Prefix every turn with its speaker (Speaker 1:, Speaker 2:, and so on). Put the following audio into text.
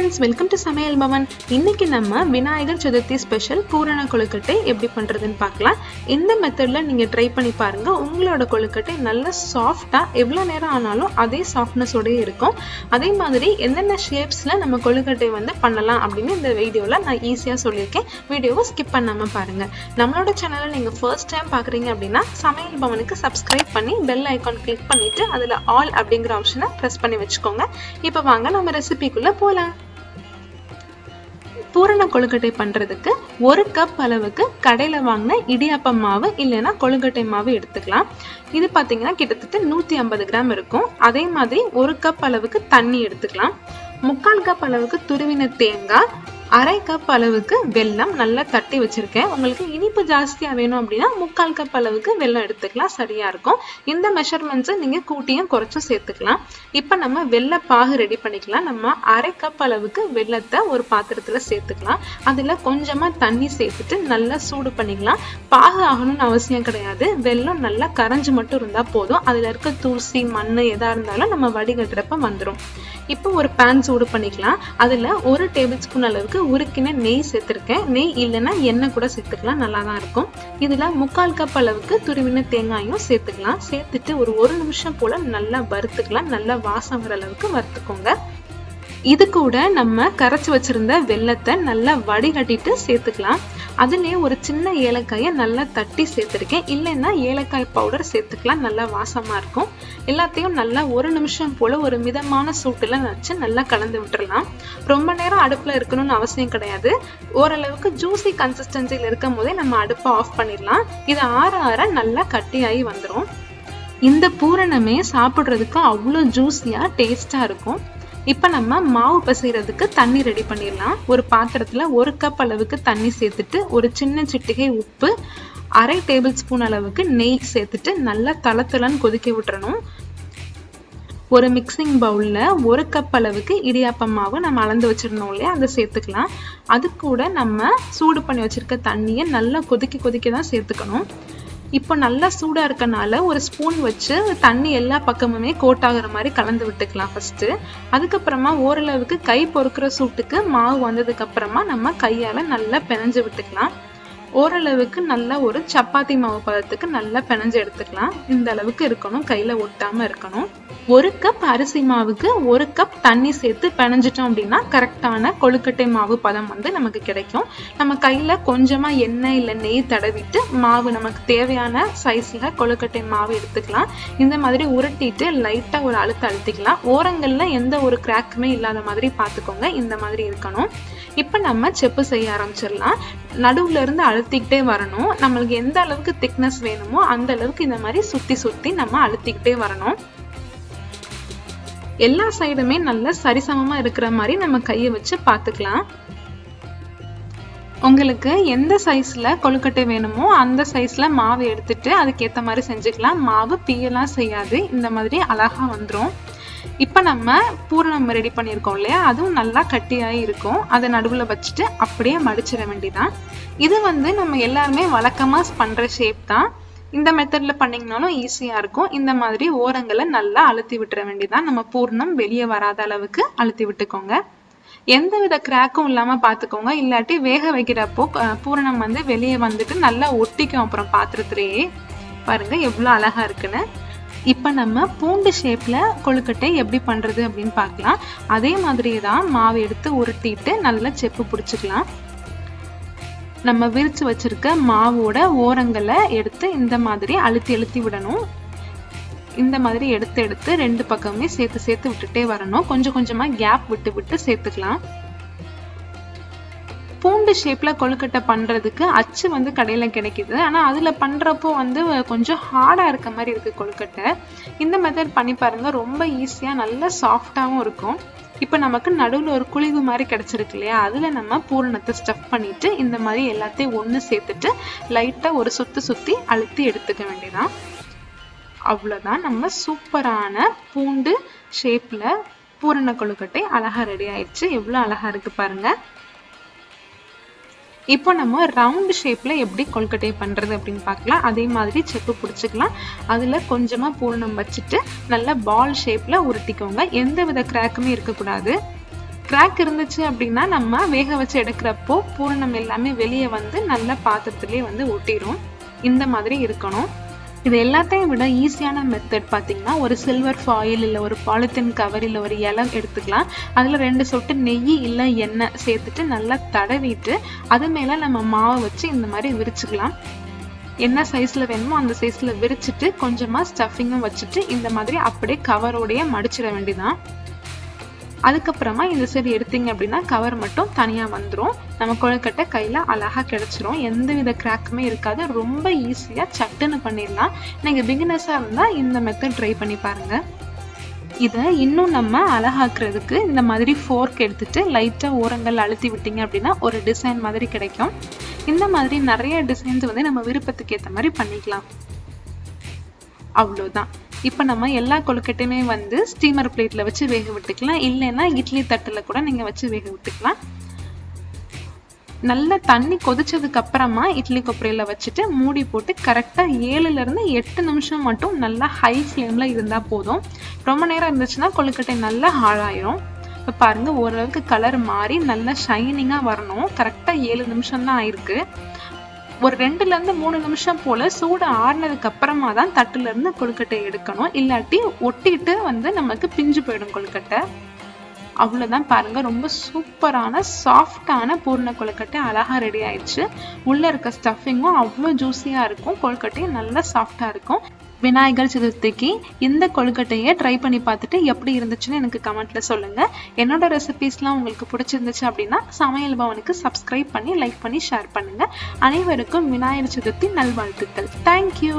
Speaker 1: Friends, welcome to சமையல் பவன். இன்னைக்கு நம்ம விநாயகர் சதுர்த்தி ஸ்பெஷல் பூரண கொழுக்கட்டை எப்படி பண்றதுன்னு பார்க்கலாம். இந்த மெத்தட்ல நீங்க ட்ரை பண்ணி பாருங்க. உங்களோட கொழுக்கட்டை நல்ல சாஃப்டா எவ்வளவு நேரம் ஆனாலும் அதே சாஃப்ட்னஸோட இருக்கும். அதே மாதிரி என்னென்ன ஷேப்ஸ்ல நம்ம கொழுக்கட்டை பண்ணலாம் அப்படின்னு இந்த வீடியோல நான் ஈஸியா சொல்லியிருக்கேன். வீடியோவை ஸ்கிப் பண்ணாம பாருங்க. நம்மளோட சேனலை நீங்க ஃபர்ஸ்ட் டைம் பாக்குறீங்க அப்படின்னா சமையல் பவனுக்கு சப்ஸ்கிரைப் பண்ணி பெல் ஐகான் கிளிக் பண்ணிட்டு அதுல ஆல் அப்படிங்கிற ஆப்ஷனை பிரஸ் பண்ணி வச்சுக்கோங்க. இப்போ வாங்க நம்ம ரெசிபிக்குள்ள போலாம். பூரண கொழுக்கட்டை பண்றதுக்கு 1 கப் அளவுக்கு கடையில வாங்கின இடியாப்பம் மாவு இல்லைன்னா கொழுக்கட்டை மாவு எடுத்துக்கலாம். இது பாத்தீங்கன்னா கிட்டத்தட்ட 150 கிராம் இருக்கும். அதே மாதிரி 1 கப் அளவுக்கு தண்ணி எடுத்துக்கலாம். 3/4 கப் அளவுக்கு துருவின தேங்காய், 1/2 கப் அளவுக்கு வெல்லம் நல்லா தட்டி வச்சிருக்கேன். உங்களுக்கு இனிப்பு ஜாஸ்தியா வேணும் அப்படின்னா 3/4 கப் அளவுக்கு வெல்லம் எடுத்துக்கலாம், சரியா இருக்கும். இந்த மெஷர்மெண்ட்ஸை நீங்க கூட்டியும் குறைச்சும் சேர்த்துக்கலாம். இப்ப நம்ம வெல்ல பாகு ரெடி பண்ணிக்கலாம். நம்ம 1/2 கப் அளவுக்கு வெல்லத்தை ஒரு பாத்திரத்துல சேர்த்துக்கலாம். அதுல கொஞ்சமா தண்ணி சேர்த்துட்டு நல்லா சூடு பண்ணிக்கலாம். பாகு ஆகணும்னு அவசியம் கிடையாது. வெல்லம் நல்லா கரைஞ்சு மட்டும் இருந்தா போதும். அதுல இருக்க தூசி மண்ணு எதா இருந்தாலும் நம்ம வடிகட்டுறப்ப வந்துடும். இப்போ ஒரு பேன் சூடு பண்ணிக்கலாம். அதுல 1 டேபிள் ஸ்பூன் அளவுக்கு உருக்கின நெய் சேர்த்திருக்கேன். நெய் இல்லைன்னா எண்ணெய் கூட சேர்த்துக்கலாம், நல்லா தான் இருக்கும். இதுல 3/4 கப் அளவுக்கு துருவின தேங்காயும் சேர்த்துக்கலாம். சேர்த்துட்டு ஒரு நிமிஷம் போல நல்லா வறுத்துக்கலாம். நல்லா வாசம் வர அளவுக்கு வறுத்துக்கோங்க. இது கூட நம்ம கரைச்சி வச்சிருந்த வெல்லத்தை நல்லா வடிகட்டிட்டு சேர்த்துக்கலாம். அதுலயே ஒரு சின்ன ஏலக்காயை நல்லா தட்டி சேர்த்திருக்கேன். இல்லைன்னா ஏலக்காய் பவுடர் சேர்த்துக்கலாம், நல்லா வாசமா இருக்கும். எல்லாத்தையும் நல்லா 1 நிமிஷம் போல ஒரு மிதமான சூட்டுல வச்சு நல்லா கலந்து விட்டுறலாம். ரொம்ப நேரம் அடுப்புல இருக்கணும்னு அவசியம் கிடையாது. ஓரளவுக்கு ஜூசி கன்சிஸ்டன்சில இருக்கும் போதே நம்ம அடுப்பை ஆஃப் பண்ணிடலாம். இது ஆற ஆற நல்லா கட்டியாகி வந்துடும். இந்த பூரணமே சாப்பிடுறதுக்கு அவ்வளோ ஜூஸியா டேஸ்டா இருக்கும். இப்ப நம்ம மாவு பிசைறதுக்கு தண்ணி ரெடி பண்ணிடலாம். ஒரு பாத்திரத்துல 1 கப் அளவுக்கு தண்ணி சேர்த்துட்டு ஒரு சின்ன சிட்டிகை உப்பு, 1/2 டேபிள் ஸ்பூன் அளவுக்கு நெய் சேர்த்துட்டு நல்லா தளத்தலன்னு கொதிக்க விட்டுறணும். ஒரு மிக்சிங் பவுல்ல 1 கப் அளவுக்கு இடியாப்பம் மாவு நம்ம அளந்து வச்சிருந்தோம் இல்லையா, அதை சேர்த்துக்கலாம். அது கூட நம்ம சூடு பண்ணி வச்சிருக்க தண்ணியை நல்லா கொதிக்க தான் சேர்த்துக்கணும். இப்போ நல்லா சூடா இருக்கனால ஒரு ஸ்பூன் வச்சு தண்ணி எல்லா பக்கமுமே கோட் ஆகுற மாதிரி கலந்து விட்டுக்கலாம் ஃபர்ஸ்ட். அதுக்கப்புறமா ஓரளவுக்கு கை பொறுக்கிற சூட்டுக்கு மாவு வந்ததுக்கு அப்புறமா நம்ம கையால நல்லா பிணைஞ்சு விட்டுக்கலாம். ஓரளவுக்கு நல்லா ஒரு சப்பாத்தி மாவு பதத்துக்கு நல்லா பிணைஞ்சு எடுத்துக்கலாம். இந்த அளவுக்கு இருக்கணும், கையில ஒட்டாம இருக்கணும். 1 கப் அரிசி மாவுக்கு 1 கப் தண்ணி சேர்த்து பிணைஞ்சிட்டோம் அப்படின்னா கரெக்டான கொழுக்கட்டை மாவு பதம் நமக்கு கிடைக்கும். நம்ம கையில கொஞ்சமா எண்ணெய் இல்ல நெய் தடவிட்டு மாவு நமக்கு தேவையான சைஸ்ல கொழுக்கட்டை மாவு எடுத்துக்கலாம். இந்த மாதிரி உருட்டிட்டு லைட்டா ஒரு அழுத்திக்கலாம். ஓரங்கள்ல எந்த ஒரு கிராக்குமே இல்லாத மாதிரி பாத்துக்கோங்க. இந்த மாதிரி இருக்கணும். இப்ப நம்ம செப்பு செய்ய ஆரம்பிச்சிடலாம். நடுவுல இருந்து அழுத்திக்கிட்டே வரணும். நம்மளுக்கு எந்த அளவுக்கு திக்னஸ் வேணுமோ அந்த அளவுக்கு இந்த மாதிரி சுத்தி நம்ம அழுத்திக்கிட்டே வரணும். எல்லா சைடுமே நல்லா சரிசமமா இருக்கிற மாதிரி நம்ம கையை வச்சு பாத்துக்கலாம். உங்களுக்கு எந்த சைஸ்ல கொழுக்கட்டை வேணுமோ அந்த சைஸ்ல மாவு எடுத்துட்டு அதுக்கேத்த மாதிரி செஞ்சுக்கலாம். மாவு பியெல்லாம் செய்யாது, இந்த மாதிரி அழகா வந்துடும். இப்ப நம்ம பூரணம் ரெடி பண்ணியிருக்கோம் இல்லையா, அதுவும் நல்லா கட்டியாகி இருக்கும். அதை நடுவுல வச்சுட்டு அப்படியே மடிச்சிட வேண்டியதான். இது நம்ம எல்லாருமே வழக்கமா பண்ற ஷேப் தான். இந்த மெத்தட்ல பண்ணீங்கனாலும் ஈஸியா இருக்கும். இந்த மாதிரி ஓரங்களை நல்லா அழுத்தி விட்டுற வேண்டியதான். நம்ம பூரணம் வெளியே வராத அளவுக்கு அழுத்தி விட்டுக்கோங்க. எந்தவித கிராக்கும் இல்லாம பாத்துக்கோங்க. இல்லாட்டி வேக வைக்கிறப்போ பூரணம் வெளியே வந்துட்டு நல்லா ஒட்டிக்கும். அப்புறம் பாத்திரத்திலேயே பாருங்க எவ்வளவு அழகா இருக்குன்னு. இப்ப நம்ம பூண்டு ஷேப்ல கொழுக்கட்டை எப்படி பண்றது அப்படின்னு பார்க்கலாம். அதே மாதிரியே தான் மாவு எடுத்து உருட்டிட்டு நல்லா செப்பு பிடிச்சிக்கலாம். நம்ம விரிச்சு வச்சிருக்க மாவோட ஓரங்களை எடுத்து இந்த மாதிரி அழுத்தி விடணும். இந்த மாதிரி எடுத்து 2 பக்கமே சேர்த்து விட்டுட்டே வரணும். கொஞ்சமா கேப் விட்டு சேர்த்துக்கலாம். பூண்டு ஷேப்ல கொழுக்கட்டை பண்றதுக்கு அச்சு கடையில கிடைக்குது. ஆனா அதுல பண்றப்போ கொஞ்சம் ஹார்டா இருக்க மாதிரி இருக்கு கொழுக்கட்டை. இந்த மெத்தட் பண்ணி பாருங்க, ரொம்ப ஈஸியா நல்ல சாஃப்டாவும் இருக்கும். இப்ப நமக்கு நடுவுல ஒரு குழிவு மாதிரி கிடைச்சிருக்கு இல்லையா, அதுல நம்ம பூரணத்தை ஸ்டஃப் பண்ணிட்டு இந்த மாதிரி எல்லாத்தையும் ஒண்ணு சேர்த்துட்டு லைட்டா ஒரு சுத்தி அழுத்தி எடுத்துக்க வேண்டியதான். அவ்வளவுதான், நம்ம சூப்பரான பூண்டு ஷேப்ல பூரண கொழுக்கட்டை அழகா ரெடி ஆயிடுச்சு. எவ்வளவு அழகா இருக்கு பாருங்க. இப்போ நம்ம ரவுண்ட் ஷேப்ல எப்படி கொழுக்கட்டை பண்றது அப்படின்னு பார்க்கலாம். அதே மாதிரி செப்பு பிடிச்சிக்கலாம். அதுல கொஞ்சமா பூரணம் வச்சுட்டு நல்லா பால் ஷேப்ல உருட்டிக்கோங்க. எந்த வித கிராக்குமே இருக்கக்கூடாது. கிராக் இருந்துச்சு அப்படின்னா நம்ம வேக வச்சு எடுக்கிறப்போ பூரணம் எல்லாமே வெளியே வந்து நல்ல பாத்திரத்திலே வந்து ஒட்டிடும். இந்த மாதிரி இருக்கணும். இது எல்லாத்தையும் விட ஈஸியான மெத்தட் பார்த்தீங்கன்னா, ஒரு சில்வர் ஃபாயில் இல்லை ஒரு பாலித்தீன் கவர் இல்லை ஒரு இலை எடுத்துக்கலாம். அதில் 2 சொட்டு நெய் இல்லை எண்ணெய் சேர்த்துட்டு நல்லா தடவிட்டு அது மேலே நம்ம மாவை வச்சு இந்த மாதிரி விரிச்சுக்கலாம். என்ன சைஸில் வேணுமோ அந்த சைஸில் விரிச்சிட்டு கொஞ்சமாக ஸ்டஃபிங்கும் வச்சுட்டு இந்த மாதிரி அப்படியே கவரோடையே மடிச்சிட வேண்டியதான். அதுக்கப்புறமா இந்த சைடு எடுத்தீங்க அப்படின்னா கவர் மட்டும் தனியாக வந்துடும். நம்ம கொழுக்கட்டை கையில் அழகாக கிடச்சிரும். எந்தவித கிராக்குமே இருக்காது. ரொம்ப ஈஸியாக சட்டுன்னு பண்ணிடலாம். நீங்கள் பிகினர்ஸாக இருந்தால் இந்த மெத்தட் ட்ரை பண்ணி பாருங்கள். இதை இன்னும் நம்ம அழகாக்குறதுக்கு இந்த மாதிரி ஃபோர்க் எடுத்துட்டு லைட்டாக ஓரங்கள் அழுத்தி விட்டீங்க அப்படின்னா ஒரு டிசைன் மாதிரி கிடைக்கும். இந்த மாதிரி நிறைய டிசைன்ஸ் வந்து நம்ம விருப்பத்துக்கு ஏற்ற மாதிரி பண்ணிக்கலாம். அவ்வளோதான். இப்போ நம்ம எல்லா கொழுக்கட்டையுமே வந்து ஸ்டீமர் பிளேட்டில் வச்சு வேக விட்டுக்கலாம். இல்லைன்னா இட்லி தட்டில் கூட நீங்கள் வச்சு வேக விட்டுக்கலாம். நல்லா தண்ணி கொதிச்சதுக்கு அப்புறமா இட்லி கொப்பரையில் வச்சுட்டு மூடி போட்டு கரெக்டாக 7லேருந்து 8 நிமிஷம் மட்டும் நல்லா ஹை ஃப்ளேமில் இருந்தால் போதும். ரொம்ப நேரம் இருந்துச்சுன்னா கொழுக்கட்டை நல்லா ஹாழாயிரும். இப்போ பாருங்கள், ஓரளவுக்கு கலர் மாறி நல்லா ஷைனிங்காக வரணும். கரெக்டாக 7 நிமிஷம் தான் ஆயிருக்கு. ஒரு 2லேருந்து 3 நிமிஷம் போல சூடு ஆறுனதுக்கு அப்புறமா தான் தட்டுல இருந்து கொழுக்கட்டை எடுக்கணும். இல்லாட்டி ஒட்டிட்டு வந்து நமக்கு பிஞ்சு போயிடும் கொழுக்கட்டை. அவ்வளோதான். பாருங்க, ரொம்ப சூப்பரான சாஃப்டான பூர்ண கொழுக்கட்டை அழகா ரெடி ஆயிடுச்சு. உள்ள இருக்க ஸ்டஃபிங்கும் அவ்வளோ ஜூஸியா இருக்கும். கொழுக்கட்டையும் நல்லா சாஃப்டா இருக்கும். விநாயகர் சதுர்த்திக்கு இந்த கொழுக்கட்டையை ட்ரை பண்ணி பார்த்துட்டு எப்படி இருந்துச்சுன்னு எனக்கு கமெண்ட்ல சொல்லுங்க. என்னோட ரெசிபீஸ்லாம் உங்களுக்கு பிடிச்சிருந்துச்சு அப்படின்னா சமையல் பவனுக்கு சப்ஸ்கிரைப் பண்ணி லைக் பண்ணி ஷேர் பண்ணுங்க. அனைவருக்கும் விநாயகர் சதுர்த்தி நல்வாழ்த்துக்கள். தேங்க்யூ.